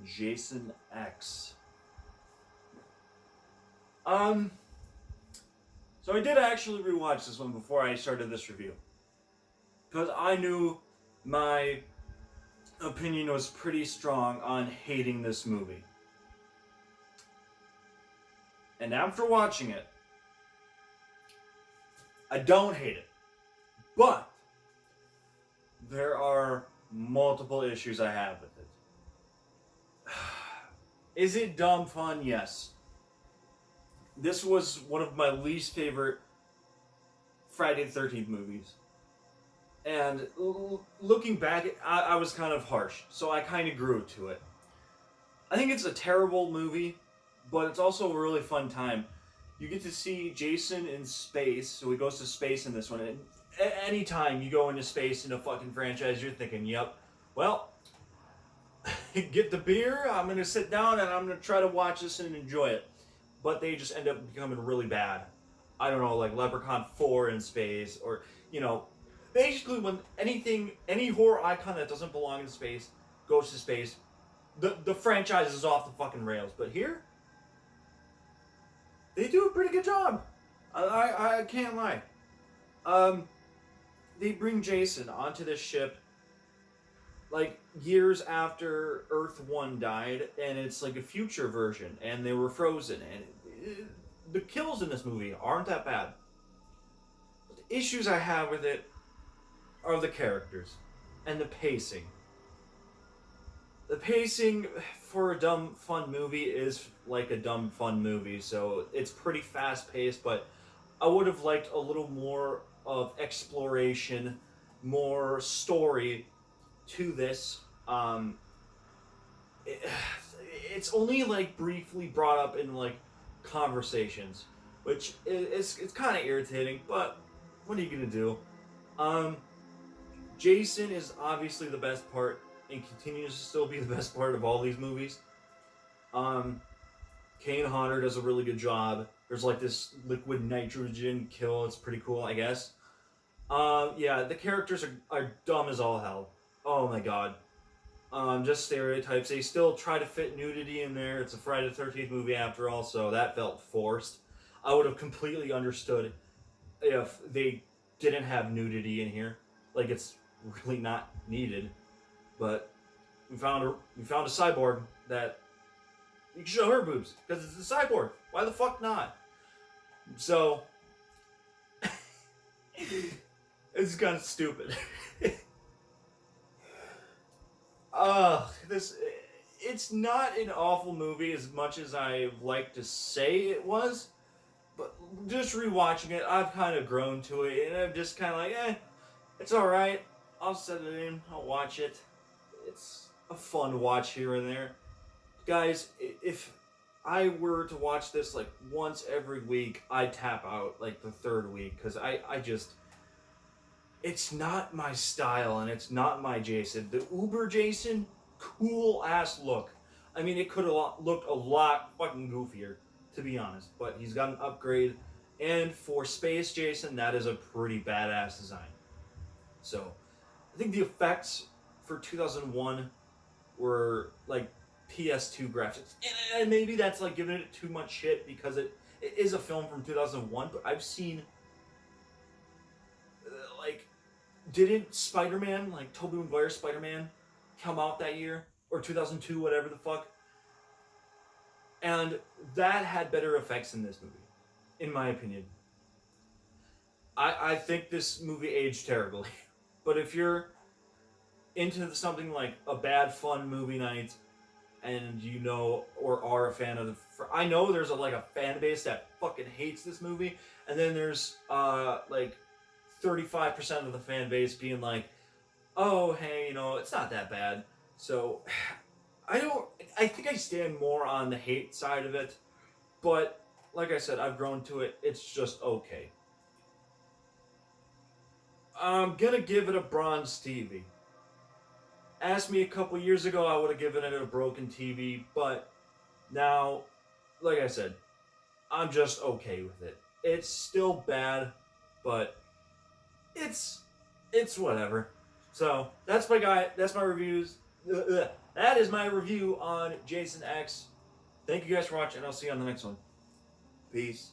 Jason X. So I did actually rewatch this one before I started this review. Because I knew my opinion was pretty strong on hating this movie. And after watching it, I don't hate it. But there are multiple issues I have with it. Is it dumb fun? Yes. This was one of my least favorite Friday the 13th movies. And looking back, I was kind of harsh, so I kind of grew to it. I think it's a terrible movie, but it's also a really fun time. You get to see Jason in space, so he goes to space in this one. And anytime you go into space in a fucking franchise, you're thinking, yep, well, get the beer, I'm going to sit down and I'm going to try to watch this and enjoy it. But they just end up becoming really bad. I don't know, like Leprechaun 4 in space, or, basically when any horror icon that doesn't belong in space goes to space, the franchise is off the fucking rails. But here, they do a pretty good job. I can't lie. They bring Jason onto this ship like years after Earth 1 died, and it's like a future version, and they were frozen, and the kills in this movie aren't that bad. But the issues I have with it are the characters and the pacing. The pacing for a dumb fun movie is like a dumb fun movie, so it's pretty fast paced, but I would have liked a little more of exploration, more story to this. It's only like briefly brought up in like conversations, which it's kind of irritating, but what are you gonna do? Jason is obviously the best part and continues to still be the best part of all these movies. Kane Hodder does a really good job. There's like this liquid nitrogen kill. It's pretty cool, I guess. Yeah, the characters are dumb as all hell. Oh my god. Just stereotypes. They still try to fit nudity in there. It's a Friday the 13th movie after all, so that felt forced. I would have completely understood if they didn't have nudity in here. Like, it's really not needed. But we found a cyborg that you can show her boobs because it's a cyborg. Why the fuck not? So it's kind of stupid. It's not an awful movie as much as I like to say it was, but just rewatching it, I've kind of grown to it, and I'm just kind of like, it's all right. I'll set it in. I'll watch it. It's a fun watch here and there. Guys, if I were to watch this like once every week, I'd tap out like the third week because I just, it's not my style and it's not my Jason. The Uber Jason, cool ass look. I mean, it could have looked a lot fucking goofier, to be honest, but he's got an upgrade, and for Space Jason, that is a pretty badass design. So, I think the effects for 2001 were like PS2 graphics, and maybe that's like giving it too much shit because it is a film from 2001. But I've seen like, didn't Spider-Man, like Tobey Maguire's Spider-Man, come out that year or 2002, whatever the fuck, and that had better effects than this movie, in my opinion. I think this movie aged terribly, but if you're into something like a bad fun movie night, and or are a fan of I know there's a fan base that fucking hates this movie, and then there's like 35% of the fan base being like, oh hey, it's not that bad. So I think I stand more on the hate side of it, but like I said, I've grown to it. It's just okay. I'm gonna give it a bronze TV. Asked me a couple years ago, I would have given it a broken TV, but now, like I said, I'm just okay with it. It's still bad, but it's whatever. So that's my reviews. That is my review on Jason X. Thank you guys for watching, and I'll see you on the next one. Peace.